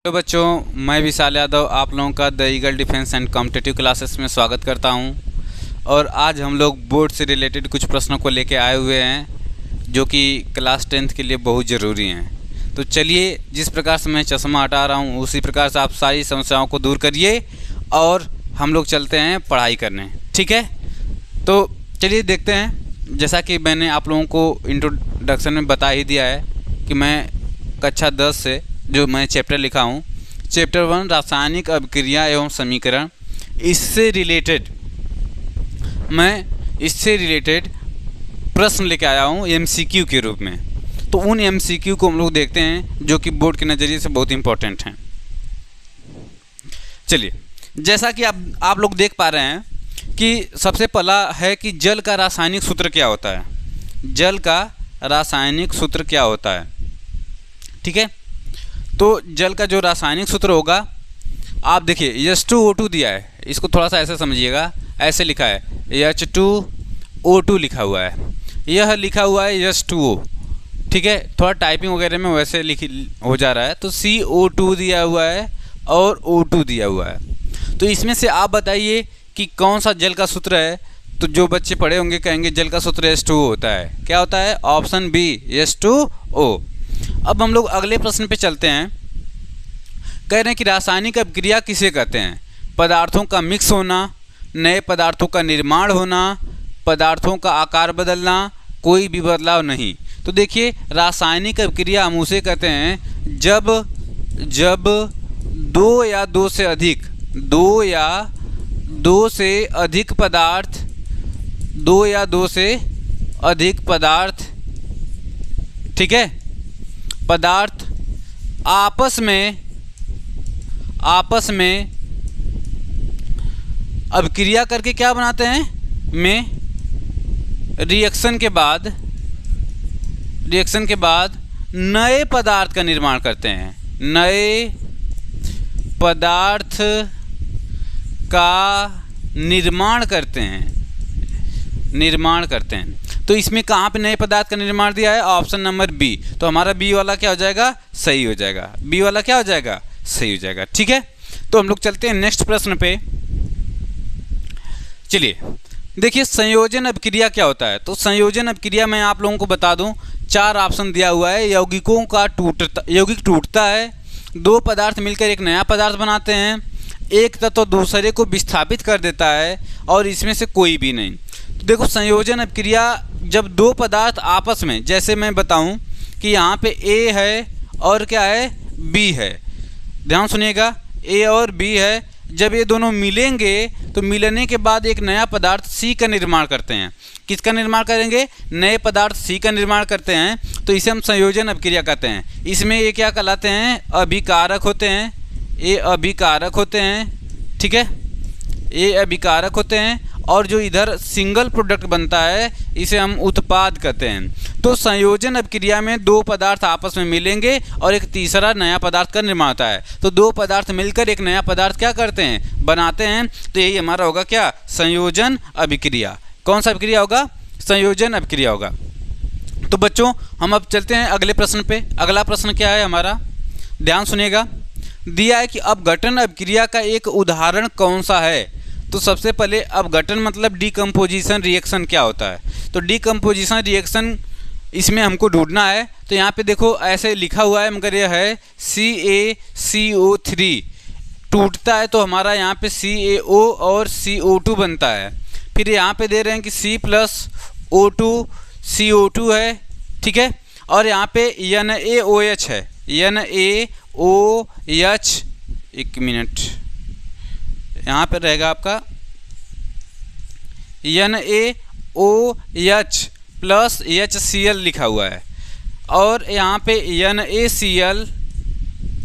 Hello बच्चों, मैं विशाल यादव आप लोगों का the eagle defence and competitive classes में स्वागत करता हूं। और आज हम लोग बोर्ड से रिलेटेड कुछ प्रश्नों को लेके आए हुए हैं जो कि क्लास 10th के लिए बहुत ज़रूरी हैं। तो चलिए, जिस प्रकार से मैं चश्मा हटा रहा हूं उसी प्रकार से आप सारी समस्याओं को दूर करिए और हम लोग चलते हैं पढ़ाई करने। ठीक है, तो चलिए देखते हैं। जैसा कि मैंने आप लोगों को इंट्रोडक्शन में बता ही दिया है कि मैं कक्षा 10 से जो मैं चैप्टर लिखा हूँ, चैप्टर 1 रासायनिक अभिक्रिया एवं समीकरण, इससे रिलेटेड प्रश्न लेके आया हूँ MCQ के रूप में। तो उन MCQ को हम लोग देखते हैं जो कि बोर्ड के नज़रिए से बहुत इंपॉर्टेंट हैं। चलिए, जैसा कि आप लोग देख पा रहे हैं कि सबसे पहला है कि जल का रासायनिक सूत्र क्या होता है। जल का रासायनिक सूत्र क्या होता है, ठीक है। तो जल का जो रासायनिक सूत्र होगा, आप देखिए H2O2 दिया है, इसको थोड़ा सा ऐसे समझिएगा। ऐसे लिखा है H2O2 लिखा हुआ है, यह लिखा हुआ है H2O, ठीक है। थोड़ा टाइपिंग वगैरह में वैसे हो जा रहा है। तो CO2 दिया हुआ है और O2 दिया हुआ है। तो इसमें से आप बताइए कि कौन सा जल का सूत्र है। तो जो बच्चे पढ़े होंगे कहेंगे जल का सूत्र H2O होता है। क्या होता है? Option B, H2O। अब हम लोग अगले प्रश्न पे चलते हैं। कह रहे हैं कि रासायनिक अभिक्रिया किसे कहते हैं? पदार्थों का मिक्स होना, नए पदार्थों का निर्माण होना, पदार्थों का आकार बदलना, कोई भी बदलाव नहीं। तो देखिए, रासायनिक अभिक्रिया हम उसे कहते हैं जब दो या दो से अधिक पदार्थ, ठीक है, पदार्थ आपस में अभिक्रिया करके क्या बनाते हैं? रिएक्शन के बाद नए पदार्थ का निर्माण करते हैं। नए पदार्थ का निर्माण करते हैं। तो इसमें कहाँ पे नए पदार्थ का निर्माण दिया है? Option number B. तो हमारा बी वाला क्या हो जाएगा? सही हो जाएगा। बी वाला क्या हो जाएगा? सही हो जाएगा। ठीक है, तो हम लोग चलते हैं नेक्स्ट प्रश्न पे। चलिए देखिए, संयोजन अभिक्रिया क्या होता है। तो संयोजन अभिक्रिया मैं आप लोगों को बता दूं, 4 ऑप्शन दिया हुआ है। यौगिक टूटता है, 2 पदार्थ मिलकर एक नया पदार्थ बनाते हैं, एक तत्व दूसरे को विस्थापित कर देता है, और इसमें से कोई भी नहीं। तो देखो, संयोजन अभिक्रिया जब 2 पदार्थ आपस में, जैसे मैं बताऊं कि यहाँ पे A है और क्या है? B है। ध्यान सुनिएगा, A और B है। जब ये दोनों मिलेंगे तो मिलने के बाद एक नया पदार्थ C का निर्माण करते हैं। किसका निर्माण करेंगे? नए पदार्थ C का निर्माण करते हैं। तो इसे हम संयोजन अभिक्रिया कहते हैं। इसमें ये क्या कहलाते हैं? अभिकारक होते हैं। ये अभिकारक होते हैं, ठीक है, ये अभिकारक होते हैं। और जो इधर सिंगल प्रोडक्ट बनता है इसे हम उत्पाद कहते हैं। तो संयोजन अभिक्रिया में 2 पदार्थ आपस में मिलेंगे और एक तीसरा नया पदार्थ का निर्माण होता है। तो 2 पदार्थ मिलकर एक नया पदार्थ क्या करते हैं? बनाते हैं। तो यही हमारा होगा क्या? संयोजन अभिक्रिया। कौन सा अभिक्रिया होगा? संयोजन अभिक्रिया होगा। तो बच्चों, हम अब चलते हैं अगले प्रश्न पे। अगला प्रश्न क्या है हमारा? ध्यान सुनिएगा। दिया है कि अपघटन अभिक्रिया का एक उदाहरण कौन सा है। तो सबसे पहले अपघटन मतलब डिकम्पोजिशन रिएक्शन क्या होता है। तो डिकम्पोजिशन रिएक्शन इसमें हमको ढूंढना है। तो यहाँ पे देखो ऐसे लिखा हुआ है, मगर यह है CaCO3 टूटता है, तो हमारा यहाँ पे CaO और CO2 बनता है। फिर यहाँ पे दे रहे हैं कि C+O2 CO2 है, ठीक है, और यहाँ पे NaOH है, NaOH, एक मिनट, यहाँ पे रहेगा आपका NaOH प्लस HCl लिखा हुआ है, और यहाँ पे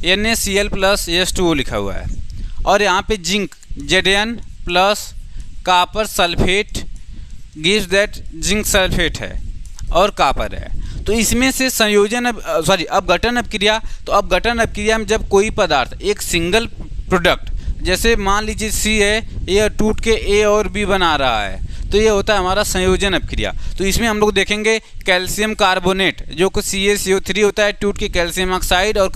NaCl प्लस H2O लिखा हुआ है, और यहाँ पे zinc Zn plus copper sulphate gives that zinc sulphate है, और कापर है। तो इसमें से अपघटन अभिक्रिया। तो अपघटन अभिक्रिया में जब कोई पदार्थ एक सिंगल प्रोडक्ट, जैसे मान लीजिए C है, यह टूट के A और B बना रहा है, तो ये होता है हमारा संयोजन अभिक्रिया। तो इसमें हम लोग देखेंगे कैल्शियम कार्बोनेट जो कि CaCO3 होता है, टूट के कैल्शियम ऑक्साइड और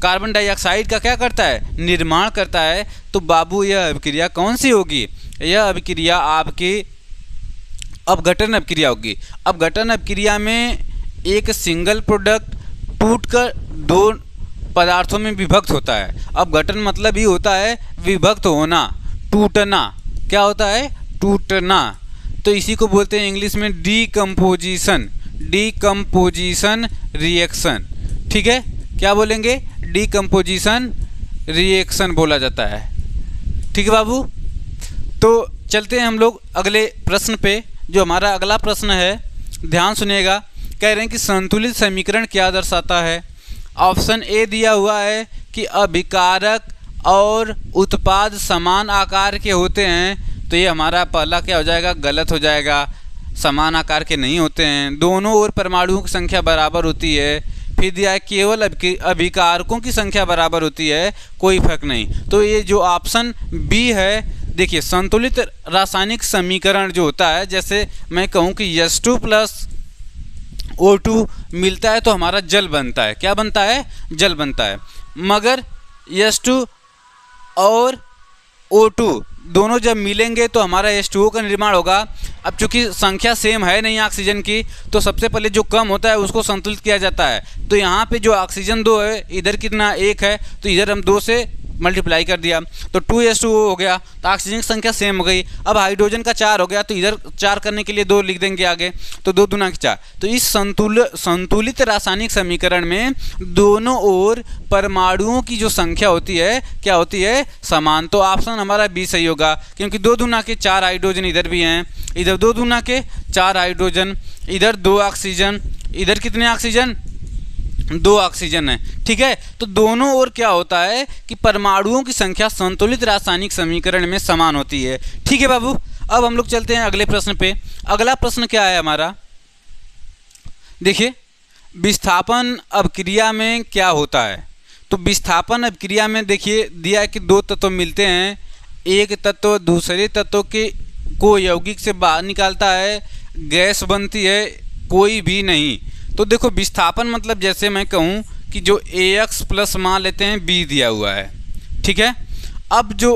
कार्बन डाइऑक्साइड का क्या करता है, निर्माण करता है। तो बाबू यह अभिक्रिया कौन सी होगी, यह अभिक्रिया आपकी अपघटन अभिक्रिया होगी। अपघटन अभिक्रिया में एक सिंगल प्रोडक्ट टूटकर दो पदार्थों में विभक्त होता है। अपघटन मतलब ही होता है विभक्त होना, टूटना। क्या होता है, टूटना। तो इसी को बोलते हैं इंग्लिश में डीकम्पोजिशन, डीकम्पोजिशन रिएक्शन। ठीक है, क्या बोलेंगे, डीकम्पोजिशन रिएक्शन बोला जाता है। ठीक है बाबू, तो चलते हैं हम लोग अगले प्रश्न पे। जो हमारा अगला प्रश्न है, ध्यान सुनिएगा। कह रहे हैं कि संतुलित समीकरण क्या दर्शाता है। ऑप्शन ए दिया हुआ है कि अभिकारक और उत्पाद समान आकार के होते हैं। तो ये हमारा पहला क्या हो जाएगा, गलत हो जाएगा। समान आकार के नहीं होते हैं, दोनों ओर परमाणुओं की संख्या बराबर होती है। फिर दिया है केवल अभिकारकों की संख्या बराबर होती है, कोई फर्क नहीं। तो ये जो ऑप्शन बी है, देखिए संतुलित रासायनिक समीकरण जो होता है, जैसे मैं कहूँ कि H2 प्लस O2 मिलता है तो हमारा जल बनता है। क्या बनता है, जल बनता है। मगर H2 और O2 दोनों जब मिलेंगे तो हमारा H2O का निर्माण होगा। अब चूंकि संख्या सेम है नहीं ऑक्सीजन की, तो सबसे पहले जो कम होता है उसको संतुलित किया जाता है। तो यहाँ पे जो ऑक्सीजन 2 है, इधर कितना 1 है, तो इधर हम 2 से मल्टीप्लाई कर दिया तो 2H2O हो गया। तो ऑक्सीजन की संख्या सेम हो गई। अब हाइड्रोजन का 4 हो गया, तो इधर 4 करने के लिए 2 लिख देंगे आगे, तो 2 दूना 4। तो इस संतुलित रासायनिक समीकरण में दोनों ओर परमाणुओं की जो संख्या होती है क्या होती है, समान। तो ऑप्शन हमारा बी सही होगा, क्योंकि 2 दूना के 4 हाइड्रोजन इधर भी हैं, इधर 2 दूना के 4 हाइड्रोजन, इधर 2 ऑक्सीजन, इधर कितने ऑक्सीजन, 2 ऑक्सीजन है। ठीक है, तो दोनों ओर क्या होता है कि परमाणुओं की संख्या संतुलित रासायनिक समीकरण में समान होती है। ठीक है बाबू, अब हम लोग चलते हैं अगले प्रश्न पे। अगला प्रश्न क्या है हमारा, देखिए विस्थापन अभिक्रिया में क्या होता है। तो विस्थापन अभिक्रिया में देखिए दिया है कि 2 तत्व मिलते हैं, एक तत्व दूसरे तत्व के को यौगिक से बाहर निकालता है, गैस बनती है, कोई भी नहीं। तो देखो विस्थापन मतलब जैसे मैं कहूँ कि जो AX प्लस मान लेते हैं B दिया हुआ है। ठीक है, अब जो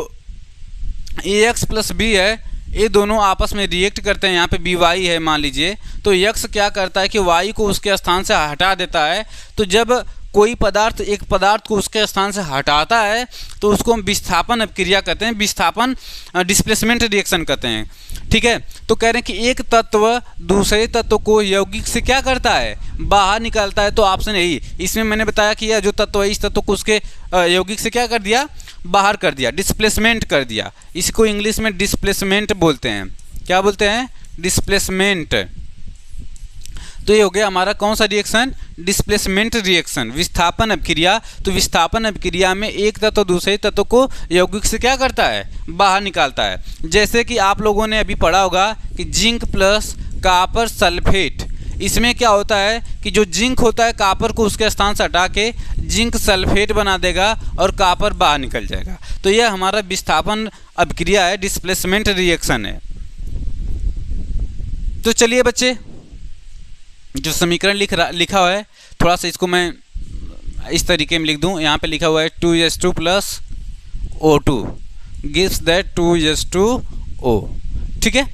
AX प्लस B है, ये दोनों आपस में रिएक्ट करते हैं। यहाँ पे BY है मान लीजिए, तो X क्या करता है कि Y को उसके स्थान से हटा देता है। तो जब कोई पदार्थ एक पदार्थ को उसके स्थान से हटाता है तो उसको हम विस्थापन अभिक्रिया कहते हैं, विस्थापन डिस्प्लेसमेंट रिएक्शन कहते हैं। ठीक है, तो कह रहे हैं कि एक तत्व दूसरे तत्व को यौगिक से क्या करता है, बाहर निकालता है। तो ऑप्शन यही, इसमें मैंने बताया कि यह जो तत्व है इस तत्व को उसके यौगिक से क्या कर दिया, बाहर कर दिया, डिस्प्लेसमेंट कर दिया। इसको इंग्लिश में डिस्प्लेसमेंट बोलते हैं। क्या बोलते हैं, डिस्प्लेसमेंट। तो ये हो गया हमारा कौन सा रिएक्शन, डिस्प्लेसमेंट रिएक्शन, विस्थापन अभिक्रिया। तो विस्थापन अभिक्रिया में एक तत्व दूसरे तत्व को यौगिक से क्या करता है, बाहर निकालता है। जैसे कि आप लोगों ने अभी पढ़ा होगा कि जिंक प्लस कॉपर सल्फेट, इसमें क्या होता है कि जो जिंक होता है कॉपर को उसके स्थान से हटा के जिंक सल्फेट बना देगा और कॉपर बाहर निकल जाएगा। तो यह हमारा विस्थापन अभिक्रिया है, डिस्प्लेसमेंट रिएक्शन है। तो चलिए बच्चे, जो समीकरण लिखा हुआ है थोड़ा सा इसको मैं इस तरीके में लिख दूं। यहाँ पे लिखा हुआ है 2H2 plus O2 gives that 2H2O। ठीक है,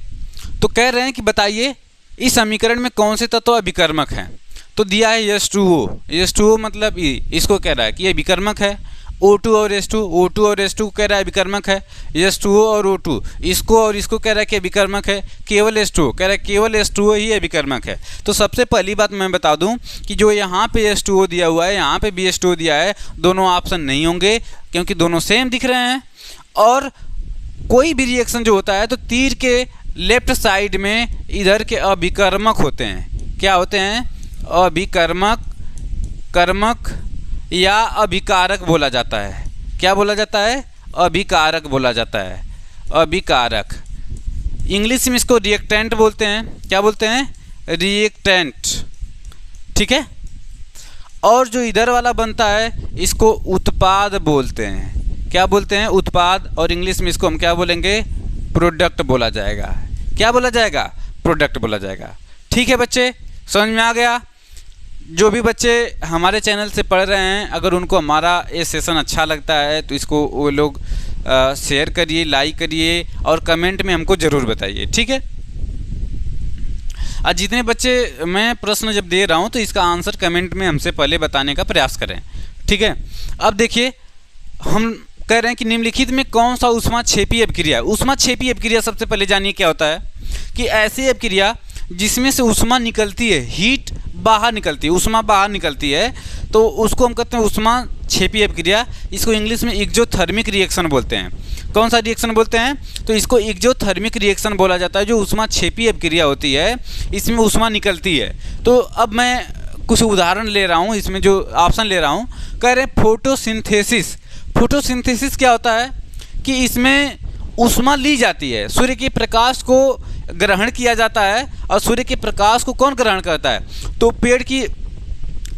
तो कह रहे हैं कि बताइए इस समीकरण में कौन से तत्व अभिकर्मक हैं। तो दिया है H2O, H2O मतलब इसको कह रहा है कि ये विकर्मक है। O2 और H2 कह रहा है विकर्मक है। H2O और O2 इसको और इसको कह रहा है कि विकर्मक है। केवल H2O कह रहा है केवल H2O ही विकर्मक है। तो सबसे पहली बात मैं बता दूं कि जो यहाँ पे H2O दिया हुआ है, यहाँ पे भी H2O दिया है, दोनों ऑप्शन नहीं होंगे क्योंकि दोनों सेम दिख रहे हैं। और कोई भी रिएक्शन जो होता है तो तीर के लेफ्ट साइड में इधर के अभिकर्मक होते हैं। क्या होते हैं, अभिकर्मक, कर्मक या अभिकारक बोला जाता है। क्या बोला जाता है, अभिकारक बोला जाता है, अभिकारक। इंग्लिश में इसको रिएक्टेंट बोलते हैं। क्या बोलते हैं, रिएक्टेंट। ठीक है, और जो इधर वाला बनता है इसको उत्पाद बोलते हैं। क्या बोलते हैं, उत्पाद। और इंग्लिश में इसको हम क्या बोलेंगे, प्रोडक्ट बोला जाएगा। क्या बोला जाएगा, प्रोडक्ट बोला जाएगा। ठीक है बच्चे, समझ में आ गया। जो भी बच्चे हमारे चैनल से पढ़ रहे हैं, अगर उनको हमारा ये सेशन अच्छा लगता है तो इसको वो लोग शेयर करिए, लाइक करिए और कमेंट में हमको ज़रूर बताइए, ठीक है। और जितने बच्चे मैं प्रश्न जब दे रहा हूँ तो इसका आंसर कमेंट में हमसे पहले बताने का प्रयास करें, ठीक है। अब देखिए हम कह रहे हैं कि निम्नलिखित में कौन सा ऊष्माक्षेपी अपक्रिया है। ऊष्माक्षेपी अपक्रिया सबसे पहले जानिए क्या होता है कि ऐसी अपक्रिया जिसमें से ऊष्मा निकलती है, हीट बाहर निकलती है, ऊष्मा बाहर निकलती है, तो उसको हम कहते हैं ऊष्माक्षेपी अपक्रिया। इसको इंग्लिश में एक्सोथर्मिक रिएक्शन बोलते हैं। कौन सा रिएक्शन बोलते हैं? तो इसको एक्सोथर्मिक रिएक्शन बोला जाता है। जो ऊष्माक्षेपी अपक्रिया होती है इसमें ऊष्मा निकलती है। तो अब मैं कुछ उदाहरण ले रहा हूँ, इसमें जो ऑप्शन ले रहा हूँ, कह रहे हैं फोटोसिंथेसिस। फोटोसिंथेसिस क्या होता है कि इसमें ऊष्मा ली जाती है, सूर्य के प्रकाश को ग्रहण किया जाता है। और सूर्य के प्रकाश को कौन ग्रहण करता है? तो पेड़ की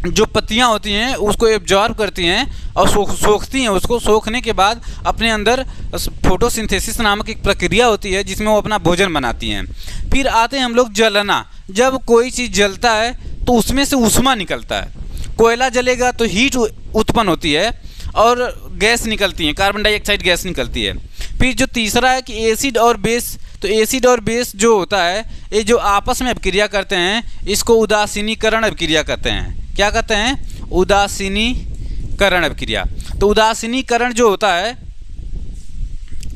जो पत्तियां होती हैं उसको एब्जॉर्ब करती हैं और सोखती हैं। उसको सोखने के बाद अपने अंदर फोटोसिंथेसिस नामक एक प्रक्रिया होती है जिसमें वो अपना भोजन बनाती हैं। फिर आते हैं हम लोग जलना। जब कोई चीज़ जलता है तो उसमें से ऊष्मा निकलता है। कोयला जलेगा तो हीट उत्पन्न होती है और गैस निकलती है, कार्बन डाइऑक्साइड गैस निकलती है। फिर जो तीसरा है कि एसिड और बेस। तो एसिड और बेस जो होता है ये जो आपस में अपक्रिया करते हैं इसको उदासीनीकरण अपक्रिया कहते हैं। क्या कहते हैं? उदासीनीकरण अपक्रिया। तो उदासीनीकरण जो होता है,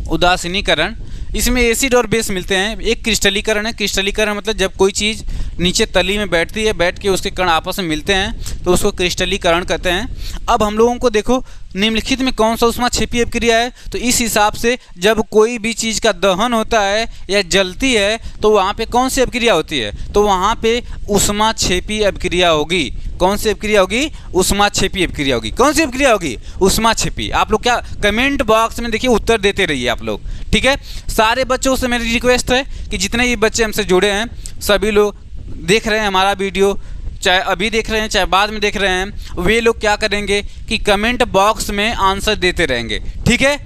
उदासीनीकरण, इसमें एसिड और बेस मिलते हैं। एक क्रिस्टलीकरण है। क्रिस्टलीकरण मतलब जब कोई चीज़ नीचे तली में बैठती है, बैठ के उसके कण आपस में मिलते हैं तो उसको क्रिस्टलीकरण कहते हैं। अब हम लोगों को देखो निम्नलिखित में कौन सा ऊष्माक्षेपी अपक्रिया है। तो इस हिसाब से जब कोई भी चीज़ का दहन होता है या जलती है तो वहाँ पे कौन सी अपक्रिया होती है? तो वहाँ पे ऊष्माक्षेपी अपक्रिया होगी। कौन सी अपक्रिया होगी? ऊष्माक्षेपी अपक्रिया होगी। कौन सी अपक्रिया होगी? ऊष्माक्षेपी। आप लोग क्या कमेंट बॉक्स में देखिए उत्तर देते रहिए आप लोग, ठीक है। सारे बच्चों से मेरी रिक्वेस्ट है कि जितने भी बच्चे हमसे जुड़े हैं, सभी लोग देख रहे हैं हमारा वीडियो, चाहे अभी देख रहे हैं चाहे बाद में देख रहे हैं, वे लोग क्या करेंगे कि कमेंट बॉक्स में आंसर देते रहेंगे, ठीक है।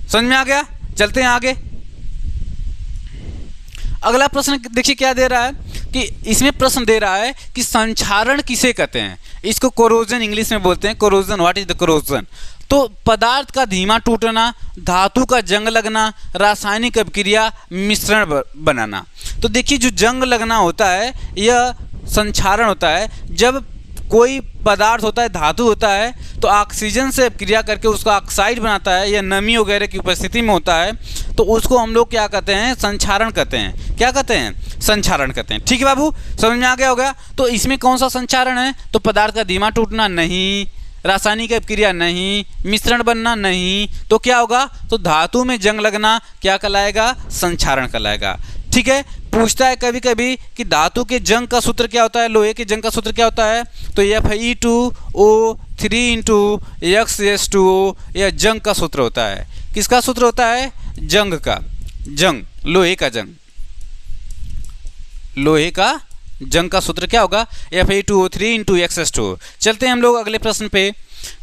समझ में आ गया? चलते हैं आगे। अगला प्रश्न देखिए क्या दे रहा है कि इसमें प्रश्न दे रहा है कि संक्षारण किसे कहते हैं। इसको कोरोजन इंग्लिश में बोलते हैं। Corrosion, what is the corrosion? तो पदार्थ का धीमा टूटना, धातु का जंग लगना, रासायनिक अपक्रिया, मिश्रण बनाना। तो देखिए जो जंग लगना होता है यह संक्षारण होता है। जब कोई पदार्थ होता है, धातु होता है, तो ऑक्सीजन से अपक्रिया करके उसका ऑक्साइड बनाता है या नमी वगैरह की उपस्थिति में होता है, तो उसको हम लोग क्या कहते हैं? संक्षारण कहते हैं। क्या कहते हैं? संक्षारण कहते हैं, ठीक है बाबू, समझ में आ गया होगा। तो इसमें कौन सा संक्षारण है? तो पदार्थ का धीमा टूटना नहीं, रासायनिक अपक्रिया नहीं, मिश्रण बनना नहीं, तो क्या होगा? तो धातु में जंग लगना क्या कहलाएगा? संक्षारण कहलाएगा, ठीक है। पूछता है कभी कभी कि धातु के जंग का सूत्र क्या होता है, लोहे के जंग का सूत्र क्या होता है? तो Fe2O3 × Xs2O यह जंग का सूत्र होता है। किसका सूत्र होता है? जंग का। जंग, लोहे का जंग, लोहे का जंग का सूत्र क्या होगा? Fe2O3 × Xs2O। चलते हैं हम लोग अगले प्रश्न पे।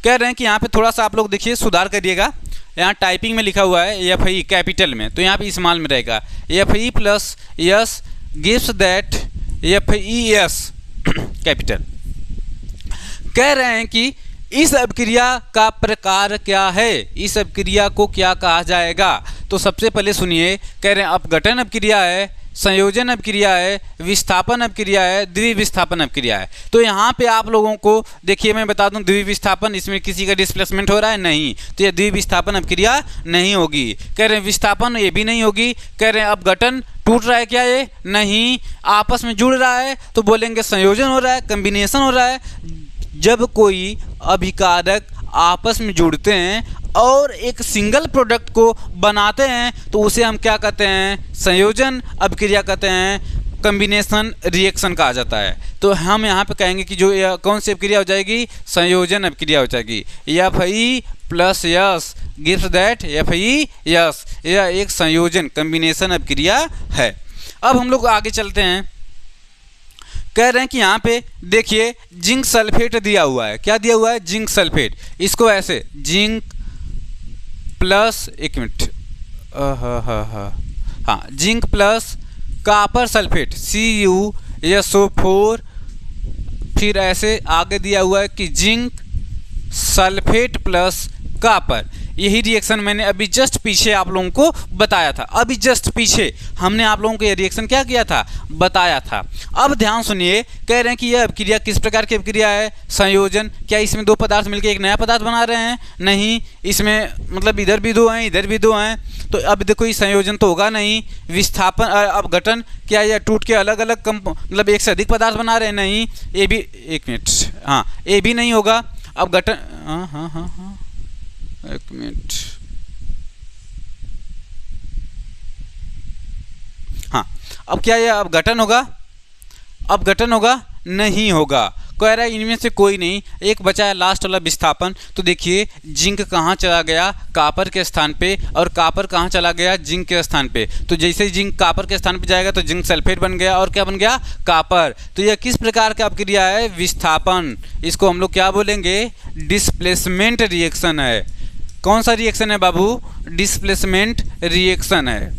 कह रहे हैं कि यहाँ पे थोड़ा सा आप लोग देखिए सुधार करिएगा। यहाँ टाइपिंग में लिखा हुआ है Fe कैपिटल में, तो यहाँ पे स्मॉल में रहेगा। Fe + S gives that FeS capital. कह रहे हैं कि इस अपक्रिया का प्रकार क्या है? इस अपक्रिया को क्या कहा जाएगा? तो सबसे पहले सुनिए, कह रहे हैं अपघटन अपक्रिया है, संयोजन अपक्रिया है, विस्थापन अपक्रिया है, द्विविस्थापन अपक्रिया है। तो यहाँ पे आप लोगों को देखिए मैं बता दूं, द्विविस्थापन, इसमें किसी का डिस्प्लेसमेंट हो रहा है? नहीं, तो ये द्विविस्थापन अपक्रिया नहीं होगी। कह रहे हैं विस्थापन, ये भी नहीं होगी। कह रहे हैं अपघटन, टूट रहा है क्या? ये नहीं। आपस में जुड़ रहा है तो बोलेंगे संयोजन हो रहा है, कम्बिनेशन हो रहा है। जब कोई अभिकारक आपस में जुड़ते हैं और एक सिंगल प्रोडक्ट को बनाते हैं तो उसे हम क्या कहते हैं? संयोजन अपक्रिया कहते हैं, कॉम्बिनेशन रिएक्शन कहा जाता है। तो हम यहाँ पे कहेंगे कि जो कौन सी अपक्रिया हो जाएगी? संयोजन अपक्रिया हो जाएगी। Fe + S gives that FeS, यह एक संयोजन कॉम्बिनेशन अपक्रिया है। अब हम लोग आगे चलते हैं। कह रहे हैं कि यहाँ पे देखिए जिंक सल्फेट दिया हुआ है। क्या दिया हुआ है? Zinc sulphate. इसको ऐसे जिंक प्लस, एक मिनट, हाँ, zinc plus copper sulphate CuSO4 फिर ऐसे आगे दिया हुआ है कि जिंक सल्फेट प्लस कॉपर। यही रिएक्शन मैंने अभी जस्ट पीछे आप लोगों को बताया था, अभी जस्ट पीछे हमने आप लोगों को ये रिएक्शन क्या किया था, बताया था। अब ध्यान सुनिए, कह रहे हैं कि यह अभिक्रिया किस प्रकार की अभिक्रिया है, संयोजन। क्या इसमें दो पदार्थ मिलकर एक नया पदार्थ बना रहे हैं? नहीं, इसमें मतलब इधर भी दो हैं, इधर भी दो हैं, तो अब देखो ये संयोजन तो होगा नहीं। विस्थापन, अब गठन, क्या यह टूट के अलग अलग मतलब एक से अधिक पदार्थ बना रहे हैं? नहीं, ये भी, एक मिनट, हाँ ये भी नहीं होगा। अब गठन, हाँ, एक मिनट, हाँ, अब क्या यह अब गठन होगा? अब गठन होगा? नहीं होगा। कह रहा है इनमें से कोई नहीं। एक बचा है लास्ट वाला विस्थापन। तो देखिए जिंक कहाँ चला गया? कॉपर के स्थान पे, और कॉपर कहाँ चला गया? जिंक के स्थान पे। तो जैसे ही जिंक कॉपर के स्थान पे जाएगा तो जिंक सल्फेट बन गया, और क्या बन गया? कॉपर। तो यह किस प्रकार का अपक्रिया है? विस्थापन। इसको हम लोग क्या बोलेंगे? डिस्प्लेसमेंट रिएक्शन है। कौन सा रिएक्शन है बाबू? डिस्प्लेसमेंट रिएक्शन है।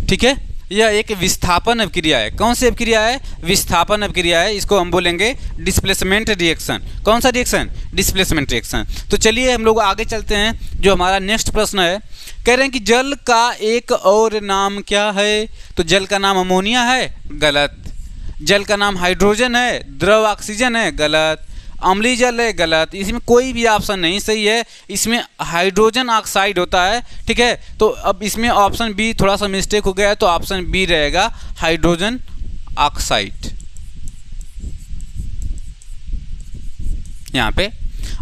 ठीक है, यह एक विस्थापन अभिक्रिया है। कौन सी अभिक्रिया है? विस्थापन अभिक्रिया है। इसको हम बोलेंगे डिस्प्लेसमेंट रिएक्शन। कौन सा रिएक्शन? Displacement reaction. तो चलिए हम लोग आगे चलते हैं। जो हमारा नेक्स्ट प्रश्न है, कह रहे हैं कि जल का एक और नाम क्या है? तो जल का नाम अमोनिया है? गलत। जल का नाम हाइड्रोजन है? द्रव ऑक्सीजन है? गलत। अम्लीय जल है? गलत। इसमें कोई भी ऑप्शन नहीं सही है। इसमें हाइड्रोजन ऑक्साइड होता है। ठीक है, तो अब इसमें ऑप्शन बी थोड़ा सा मिस्टेक हो गया है, तो ऑप्शन बी रहेगा हाइड्रोजन ऑक्साइड यहाँ पे।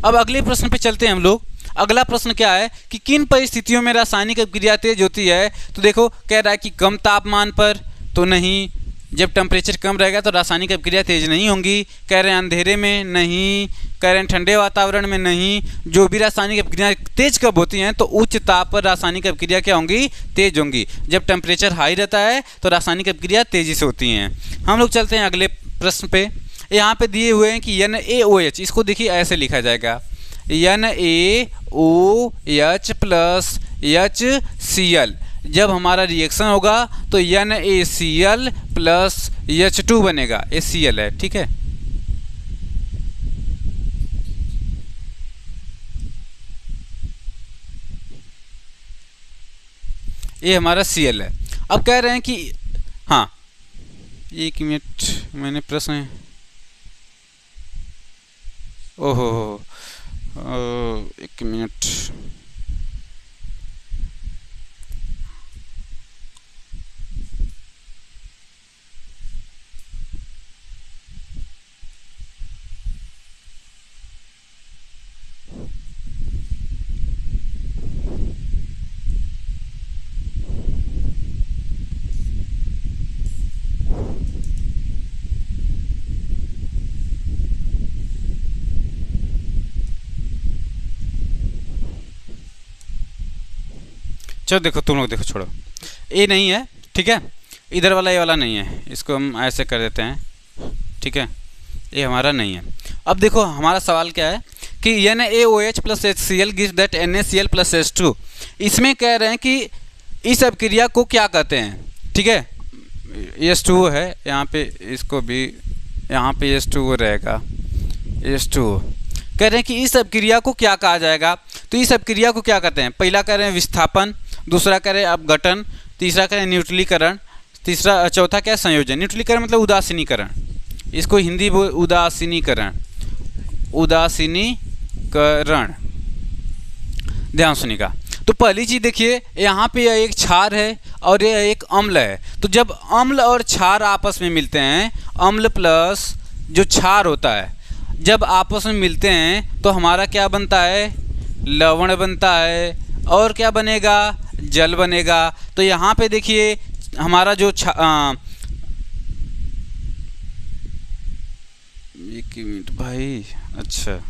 अब अगले प्रश्न पे चलते हैं हम लोग। अगला प्रश्न क्या है कि किन परिस्थितियों में रासायनिक अभिक्रिया तेज होती है? तो देखो कह रहा है कि कम तापमान पर, तो नहीं। जब टेम्परेचर कम रहेगा तो रासायनिक अभिक्रिया तेज नहीं होंगी। कह रहे हैं अंधेरे में, नहीं। कह रहे हैं ठंडे वातावरण में, नहीं। जो भी रासायनिक अभिक्रिया तेज कब होती हैं? तो उच्च ताप पर रासायनिक अभिक्रिया क्या होंगी? तेज होंगी। जब टेम्परेचर हाई रहता है तो रासायनिक अभिक्रिया तेजी से होती हैं। हम लोग चलते हैं अगले प्रश्न पे। यहाँ पे दिए हुए हैं कि NaOH, इसको देखिए ऐसे लिखा जाएगा NaOH प्लस HCl। जब हमारा रिएक्शन होगा तो NaCl प्लस H2 बनेगा। HCl है, ठीक है। ये हमारा Cl है। अब कह रहे हैं कि, हाँ एक मिनट, मैंने प्रश्न, ओहो एक मिनट, चलो देखो तुम लोग देखो, छोड़ो, ये नहीं है, ठीक है। इधर वाला, ये वाला नहीं है, इसको हम ऐसे कर देते हैं, ठीक है। ये हमारा नहीं है। अब देखो हमारा सवाल क्या है कि NaOH plus HCl gives that NaCl plus H2। इसमें कह रहे हैं कि इस अभिक्रिया को क्या कहते हैं, ठीक है। H2O है यहाँ पे, इसको भी यहाँ पे H2O रहेगा, H2O। कह रहे हैं कि इस अभिक्रिया को क्या कहा जाएगा? तो इस अभिक्रिया को क्या कहते हैं? पहला कह रहे हैं विस्थापन, दूसरा कह रहे हैं अपघटन, तीसरा कह रहे हैं न्यूट्रलीकरण, तीसरा, चौथा क्या है? संयोजन। न्यूट्रलीकरण मतलब उदासीनीकरण, इसको हिंदी बोल उदासीनीकरण, उदासीनीकरण। ध्यान सुनिएगा। तो पहली चीज़ देखिए, यहाँ पे यह एक क्षार है और यह एक अम्ल है। तो जब अम्ल और क्षार आपस में मिलते हैं, अम्ल प्लस जो क्षार होता है, जब आपस में मिलते हैं तो हमारा क्या बनता है? लवण बनता है। और क्या बनेगा? जल बनेगा। तो यहाँ पे देखिए हमारा जो एक मिनट भाई, अच्छा,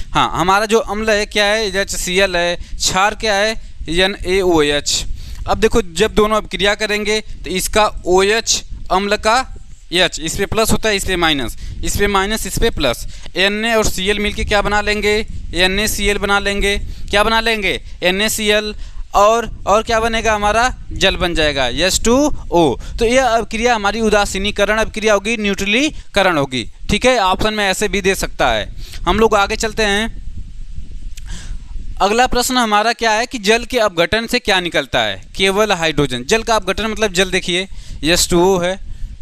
हाँ, हमारा जो अम्ल है क्या है? HCl है। क्षार क्या है? NaOH। अब देखो जब दोनों अभिक्रिया करेंगे तो इसका OH, अम्ल का H, इस पे प्लस होता है, इस पे माइनस, इस पे माइनस, इस पे प्लस। Na और Cl मिलके क्या बना लेंगे? NaCl बना लेंगे। क्या बना लेंगे? NaCl। और क्या बनेगा, हमारा जल बन जाएगा H2O। तो यह अभिक्रिया हमारी उदासीनीकरण अभिक्रिया होगी, न्यूट्रलीकरण होगी। ठीक है, ऑप्शन में ऐसे भी दे सकता है। हम लोग आगे चलते हैं। अगला प्रश्न हमारा क्या है कि जल के अपघटन से क्या निकलता है, केवल हाइड्रोजन। जल का अपघटन मतलब जल देखिए H2O है,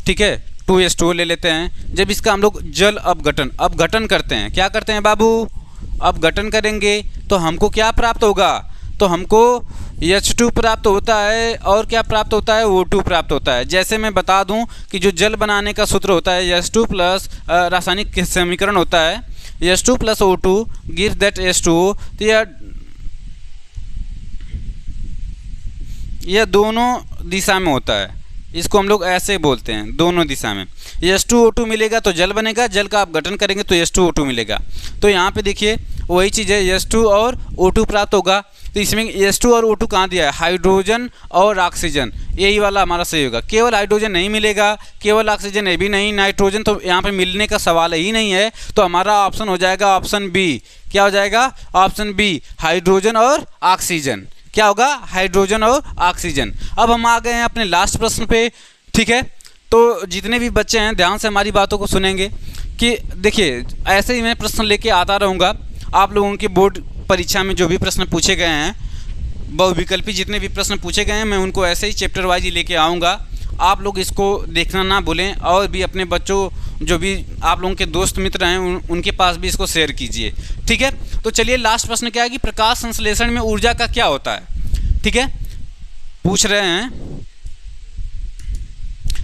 ठीक है, 2H2O ले लेते हैं। जब इसका हम लोग जल अपघटन करते हैं, क्या करते हैं बाबू, अपघटन करेंगे तो हमको क्या प्राप्त होगा, तो हमको H2 प्राप्त होता है और क्या प्राप्त होता है, O2 प्राप्त होता है। जैसे मैं बता दूं कि जो जल बनाने का सूत्र होता है H2 प्लस रासायनिक समीकरण होता है H2 plus O2 gives that H2O। तो यह दोनों दिशा में होता है, इसको हम लोग ऐसे बोलते हैं, दोनों दिशा में। H2O2 मिलेगा तो जल बनेगा, जल का अपघटन करेंगे तो H2O2 मिलेगा। तो यहाँ पे देखिए वही चीज़ है, H2 और O2 प्राप्त होगा। तो इसमें H2 और O2 कहाँ दिया है, हाइड्रोजन और ऑक्सीजन, यही वाला हमारा सही होगा। केवल हाइड्रोजन नहीं मिलेगा, केवल ऑक्सीजन ये भी नहीं, नाइट्रोजन तो यहाँ पे मिलने का सवाल ही नहीं है। तो हमारा ऑप्शन हो जाएगा ऑप्शन बी। क्या हो जाएगा, ऑप्शन बी, हाइड्रोजन और ऑक्सीजन। क्या होगा, हाइड्रोजन और ऑक्सीजन। अब हम आ गए हैं अपने लास्ट प्रश्न पे। ठीक है, तो जितने भी बच्चे हैं ध्यान से हमारी बातों को सुनेंगे कि देखिए ऐसे ही मैं प्रश्न लेके आता रहूँगा। आप लोगों के बोर्ड परीक्षा में जो भी प्रश्न पूछे गए हैं, बहुविकल्पी जितने भी प्रश्न पूछे गए हैं, मैं उनको ऐसे ही चैप्टर वाइज ही लेके आऊँगा। आप लोग इसको देखना ना भूलें और भी अपने बच्चों, जो भी आप लोगों के दोस्त मित्र हैं, उनके पास भी इसको शेयर कीजिए। ठीक है, तो चलिए लास्ट प्रश्न क्या है कि प्रकाश संश्लेषण में ऊर्जा का क्या होता है। ठीक है, पूछ रहे हैं,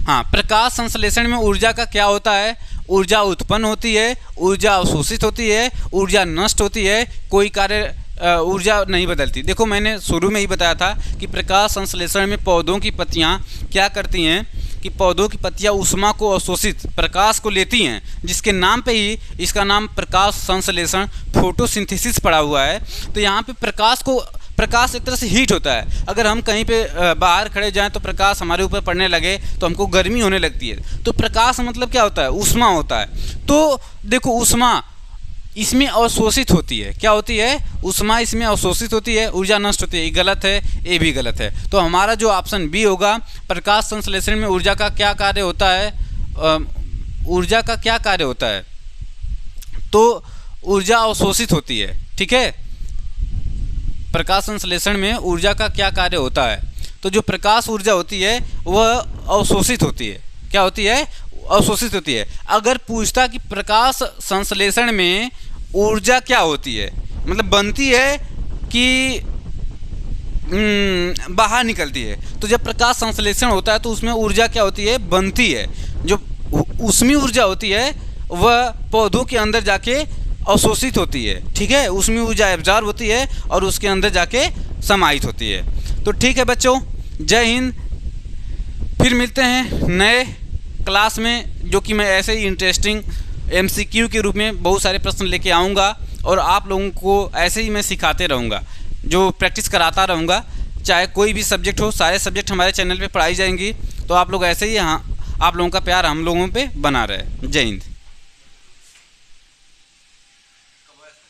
हाँ, प्रकाश संश्लेषण में ऊर्जा का क्या होता है। ऊर्जा उत्पन्न होती है, ऊर्जा अवशोषित होती है, ऊर्जा नष्ट होती है, कोई कार्य ऊर्जा नहीं बदलती। देखो मैंने शुरू में ही बताया था कि प्रकाश संश्लेषण में पौधों की पत्तियां क्या करती हैं कि पौधों की पत्तियां ऊष्मा को अवशोषित प्रकाश को लेती हैं, जिसके नाम पे ही इसका नाम प्रकाश संश्लेषण फोटोसिंथेसिस पड़ा हुआ है। तो यहाँ पे प्रकाश एक तरह से हीट होता है। अगर हम कहीं पे बाहर खड़े जाएं तो प्रकाश हमारे ऊपर पड़ने लगे तो हमको गर्मी होने लगती है। तो प्रकाश मतलब क्या होता है, ऊष्मा होता है। तो देखो ऊष्मा इसमें अवशोषित होती है, क्या होती है, ऊष्मा इसमें अवशोषित होती है, ऊर्जा नष्ट होती है। ये गलत है, ये भी गलत है। तो हमारा जो ऑप्शन बी होगा, प्रकाश संश्लेषण में ऊर्जा का क्या कार्य होता है, ऊर्जा का क्या कार्य होता है, तो ऊर्जा अवशोषित होती है। ठीक है, प्रकाश संश्लेषण में ऊर्जा का क्या कार्य होता है, तो जो प्रकाश ऊर्जा होती है वह अवशोषित होती है। क्या होती है, अवशोषित होती है। अगर पूछता कि प्रकाश संश्लेषण में ऊर्जा क्या होती है, मतलब बनती है कि बाहर निकलती है, तो जब प्रकाश संश्लेषण होता है तो उसमें ऊर्जा क्या होती है, बनती है। जो ऊष्मीय ऊर्जा होती है वह पौधों के अंदर जाके अवशोषित होती है। ठीक है, ऊष्मीय ऊर्जा एब्जॉर्ब होती है और उसके अंदर जाके समाहित होती है। तो ठीक है बच्चों, जय हिंद। फिर मिलते हैं नए क्लास में, जो कि मैं ऐसे ही इंटरेस्टिंग MCQ के रूप में बहुत सारे प्रश्न लेके आऊँगा और आप लोगों को ऐसे ही मैं सिखाते रहूँगा, जो प्रैक्टिस कराता रहूँगा। चाहे कोई भी सब्जेक्ट हो, सारे सब्जेक्ट हमारे चैनल पे पढ़ाई जाएंगी। तो आप लोग ऐसे ही, हाँ, आप लोगों का प्यार हम लोगों पे बना रहे। जय हिंद।